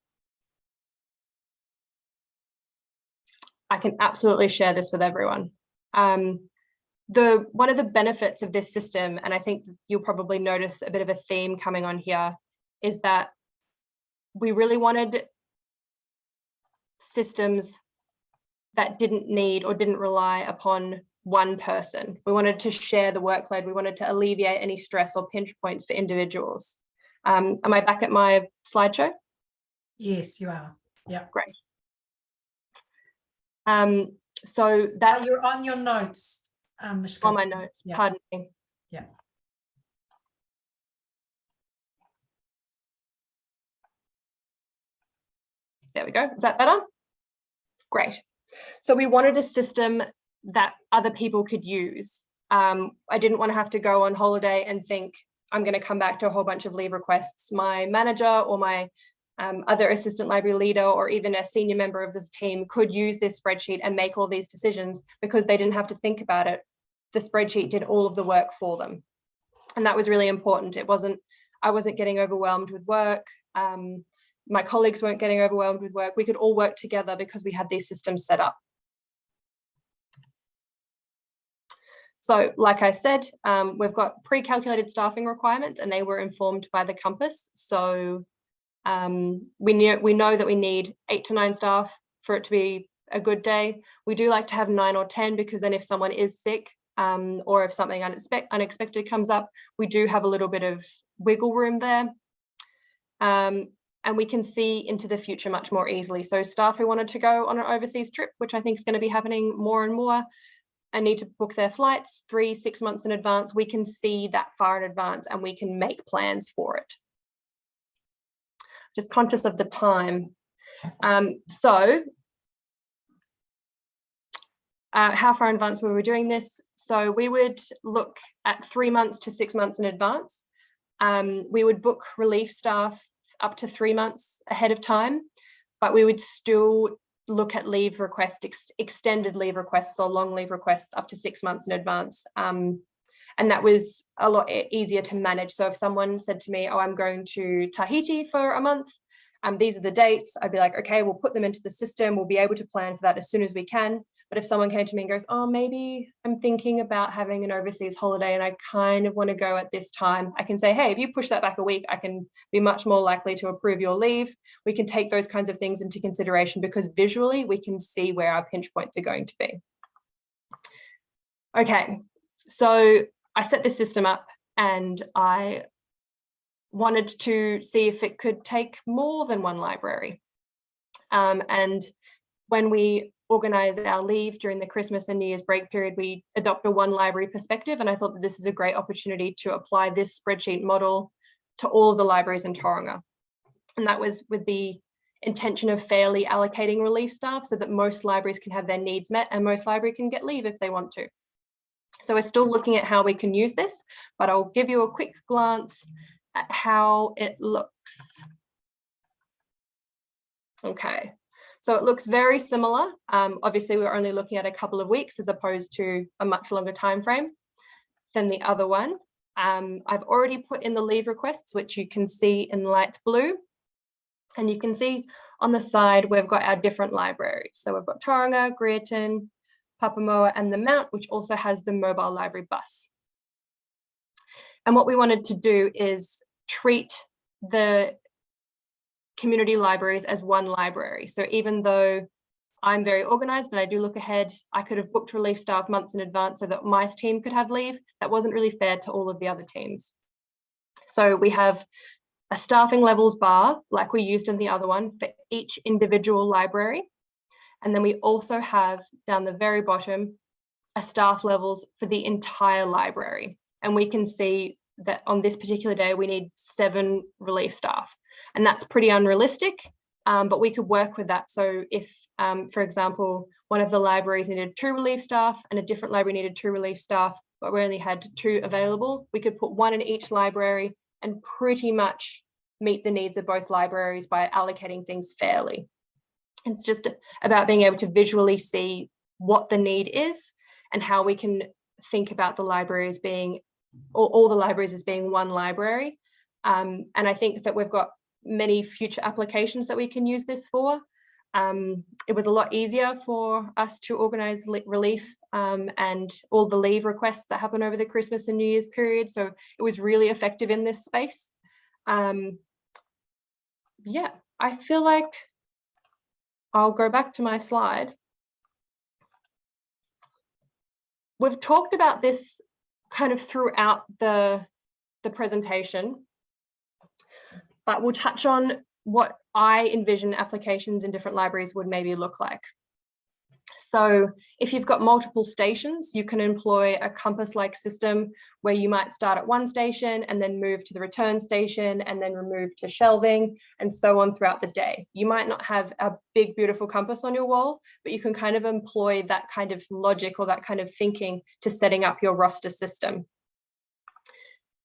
I can absolutely share this with everyone. One of the benefits of this system, and I think you'll probably notice a bit of a theme coming on here, is that we really wanted systems that didn't need or didn't rely upon one person. We wanted to share the workload. We wanted to alleviate any stress or pinch points for individuals. Am I back at my slideshow? Yes, you are. Yeah. Great. So that you're on your notes, Mishka. on my notes, yeah. Pardon me. Yeah. There we go. Is that better? Great. So we wanted a system that other people could use. I didn't want to have to go on holiday and think, I'm going to come back to a whole bunch of leave requests. My manager or my other assistant library leader or even a senior member of this team could use this spreadsheet and make all these decisions because they didn't have to think about it. The spreadsheet did all of the work for them. And that was really important. I wasn't getting overwhelmed with work. My colleagues weren't getting overwhelmed with work. We could all work together because we had these systems set up. So like I said, we've got pre-calculated staffing requirements and they were informed by the compass. So we know that we need 8 to 9 staff for it to be a good day. We do like to have 9 or 10 because then if someone is sick or if something unexpected comes up, we do have a little bit of wiggle room there. And we can see into the future much more easily. So staff who wanted to go on an overseas trip, which I think is going to be happening more and more, and need to book their flights 3-6 months in advance, we can see that far in advance and we can make plans for it. Just conscious of the time. How far in advance were we doing this? So we would look at 3 months to 6 months in advance. We would book relief staff up to 3 months ahead of time, but we would still look at leave requests, extended leave requests or long leave requests up to 6 months in advance. And that was a lot easier to manage. So if someone said to me, oh, I'm going to Tahiti for a month, these are the dates, I'd be like, okay, we'll put them into the system. We'll be able to plan for that as soon as we can. But if someone came to me and goes, oh, maybe I'm thinking about having an overseas holiday and I kind of want to go at this time, I can say, hey, if you push that back a week, I can be much more likely to approve your leave. We can take those kinds of things into consideration because visually we can see where our pinch points are going to be. Okay, so I set this system up and I wanted to see if it could take more than one library. And when we organize our leave during the Christmas and New Year's break period, we adopt a one library perspective. And I thought that this is a great opportunity to apply this spreadsheet model to all of the libraries in Tauranga. And that was with the intention of fairly allocating relief staff so that most libraries can have their needs met and most libraries can get leave if they want to. So we're still looking at how we can use this, but I'll give you a quick glance at how it looks. Okay. So it looks very similar. Obviously, we're only looking at a couple of weeks as opposed to a much longer time frame than the other one. I've already put in the leave requests, which you can see in light blue. And you can see on the side, we've got our different libraries. So we've got Tauranga, Greerton, Papamoa, and the Mount, which also has the mobile library bus. And what we wanted to do is treat the community libraries as one library. So even though I'm very organized and I do look ahead, I could have booked relief staff months in advance so that my team could have leave. That wasn't really fair to all of the other teams. So we have a staffing levels bar, like we used in the other one, for each individual library. And then we also have down the very bottom, a staff levels for the entire library. And we can see that on this particular day, we need 7 relief staff. And that's pretty unrealistic, but we could work with that. So if, for example, one of the libraries needed 2 relief staff and a different library needed 2 relief staff, but we only had 2 available, we could put 1 in each library and pretty much meet the needs of both libraries by allocating things fairly. It's just about being able to visually see what the need is and how we can think about the library as being, all the libraries as being one library. And I think that we've got many future applications that we can use this for. It was a lot easier for us to organise relief and all the leave requests that happen over the Christmas and New Year's period. So it was really effective in this space. Yeah, I feel like I'll go back to my slide. We've talked about this kind of throughout the presentation, but we'll touch on what I envision applications in different libraries would maybe look like. So if you've got multiple stations, you can employ a compass-like system where you might start at one station and then move to the return station and then remove to shelving and so on throughout the day. You might not have a big, beautiful compass on your wall, but you can kind of employ that kind of logic or that kind of thinking to setting up your roster system.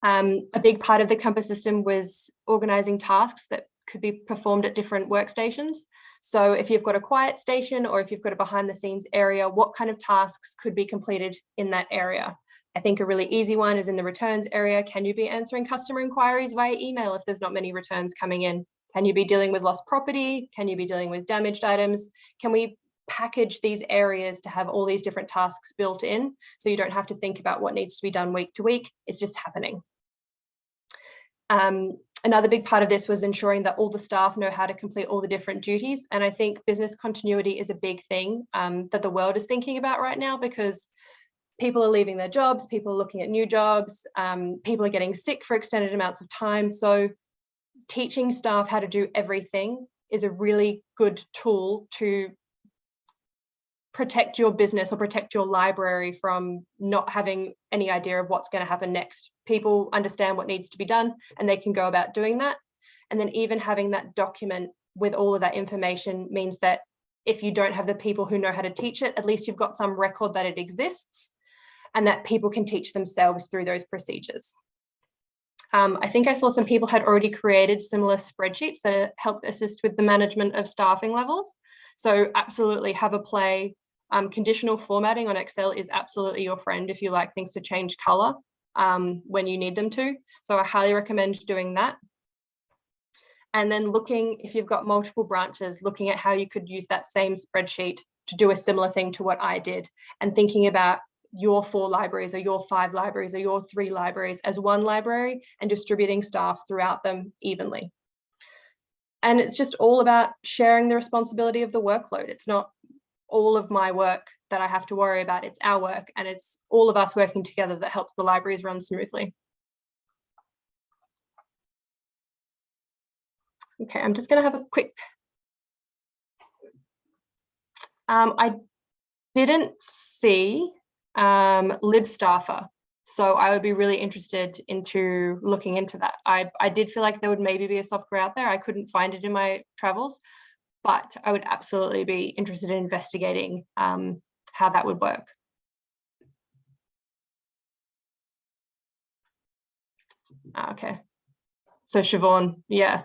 A big part of the compass system was organizing tasks that could be performed at different workstations. So if you've got a quiet station or if you've got a behind the scenes area, what kind of tasks could be completed in that area? I think a really easy one is in the returns area. Can you be answering customer inquiries via email if there's not many returns coming in? Can you be dealing with lost property? Can you be dealing with damaged items? Can we package these areas to have all these different tasks built in so you don't have to think about what needs to be done week to week? It's just happening. Another big part of this was ensuring that all the staff know how to complete all the different duties. And I think business continuity is a big thing that the world is thinking about right now, because people are leaving their jobs, people are looking at new jobs, people are getting sick for extended amounts of time. So teaching staff how to do everything is a really good tool to protect your business or protect your library from not having any idea of what's going to happen next. People understand what needs to be done and they can go about doing that. And then even having that document with all of that information means that if you don't have the people who know how to teach it, at least you've got some record that it exists and that people can teach themselves through those procedures. I think I saw some people had already created similar spreadsheets that helped assist with the management of staffing levels. So absolutely have a play. Conditional formatting on Excel is absolutely your friend if you like things to change color when you need them to. So I highly recommend doing that. And then looking, if you've got multiple branches, looking at how you could use that same spreadsheet to do a similar thing to what I did, and thinking about your 4 libraries or your 5 libraries or your 3 libraries as one library and distributing staff throughout them evenly. And it's just all about sharing the responsibility of the workload. It's not all of my work that I have to worry about, it's our work, and it's all of us working together that helps the libraries run smoothly. Okay, I'm just going to have a quick, I didn't see LibStaffer, so I would be really interested into looking into that. I did feel like there would maybe be a software out there. I couldn't find it in my travels, but I would absolutely be interested in investigating how that would work. Okay, so Siobhan, yeah.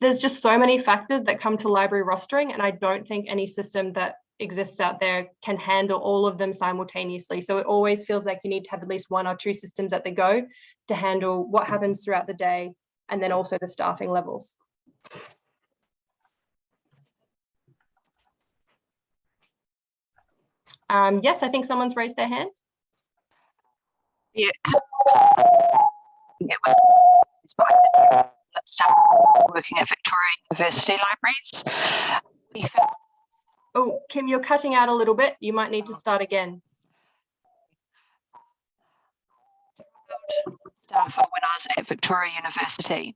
There's just so many factors that come to library rostering, and I don't think any system that exists out there can handle all of them simultaneously. So it always feels like you need to have at least 1 or 2 systems at the go to handle what happens throughout the day, and then also the staffing levels. Yes, I think someone's raised their hand. Yeah. Let's start working at Victoria University Libraries. Oh, Kim, you're cutting out a little bit. You might need to start again. Staff when I was at Victoria University.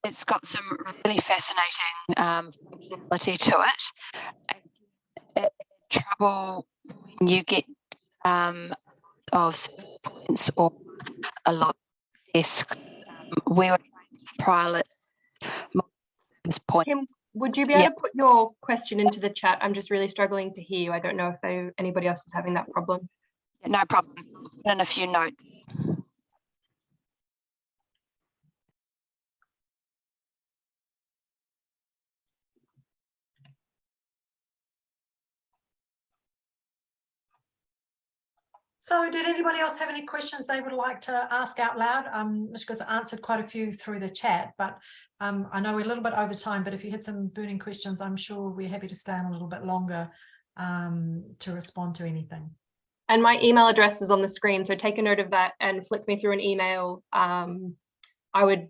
It's got some really fascinating functionality to it. Trouble when you get of points or a lot of desks. We were trying to trial it. Kim, would you be able to put your question into the chat? I'm just really struggling to hear you. I don't know if anybody else is having that problem. Yeah, no problem. I'll put in a few notes. So did anybody else have any questions they would like to ask out loud? Mishka's answered quite a few through the chat, but I know we're a little bit over time, but if you had some burning questions, I'm sure we're happy to stay on a little bit longer to respond to anything. And my email address is on the screen, so take a note of that and flick me through an email. I would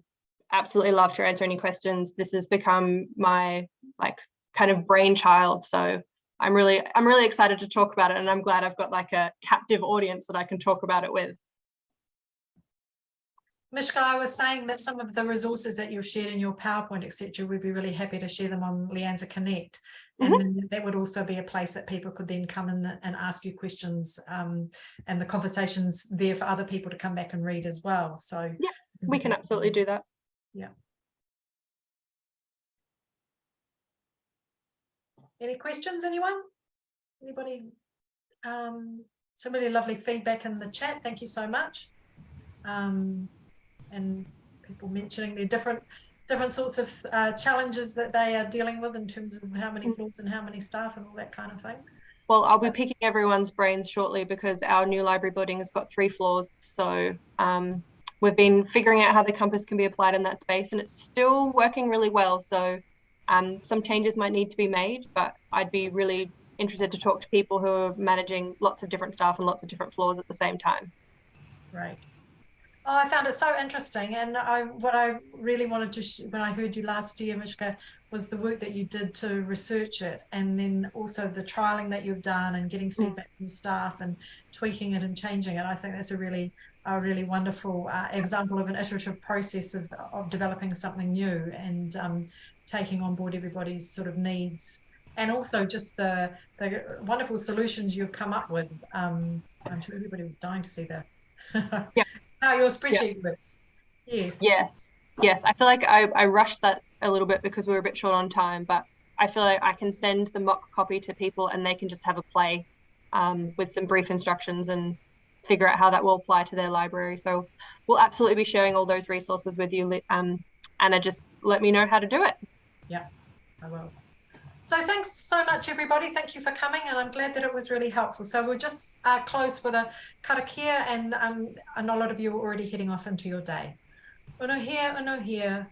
absolutely love to answer any questions. This has become my kind of brainchild, so I'm really excited to talk about it, and I'm glad I've got like a captive audience that I can talk about it with. Mishka, I was saying that some of the resources that you've shared in your PowerPoint, etc., we'd be really happy to share them on LIANZA Connect. And then that would also be a place that people could then come in and ask you questions, and the conversations there for other people to come back and read as well. So yeah, we can absolutely do that. Yeah. Any questions, anyone? Anybody? Some really lovely feedback in the chat. Thank you so much. And people mentioning their different sorts of challenges that they are dealing with in terms of how many floors and how many staff and all that kind of thing. Well, I'll be picking everyone's brains shortly because our new library building has got 3 floors. So we've been figuring out how the compass can be applied in that space, and it's still working really well. So some changes might need to be made, but I'd be really interested to talk to people who are managing lots of different staff and lots of different floors at the same time. Right. Oh, I found it so interesting, and what I really wanted to when I heard you last year, Mishka, was the work that you did to research it, and then also the trialing that you've done and getting feedback from staff and tweaking it and changing it. I think that's a really wonderful example of an iterative process of developing something new and taking on board everybody's sort of needs, and also just the wonderful solutions you've come up with. I'm sure everybody was dying to see that. Yeah. How your spreadsheet works. Yes. I feel like I rushed that a little bit because we were a bit short on time, but I feel like I can send the mock copy to people and they can just have a play with some brief instructions and figure out how that will apply to their library. So we'll absolutely be sharing all those resources with you. Anna, just let me know how to do it. Yeah, I will. So thanks so much, everybody. Thank you for coming, and I'm glad that it was really helpful. So we'll just close with a karakia, and I know a lot of you are already heading off into your day. Unohia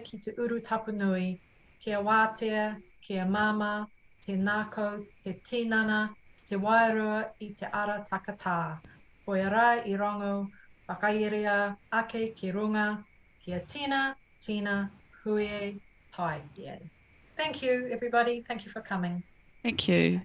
ki te uru tapu nui, kia wātea, kia mama, te nākau, te tinana, te wairua I te ara takatā. Koia I rongo, whakairia ake ki runga, kia tina, huie, pai. Thank you, everybody. Thank you for coming. Thank you.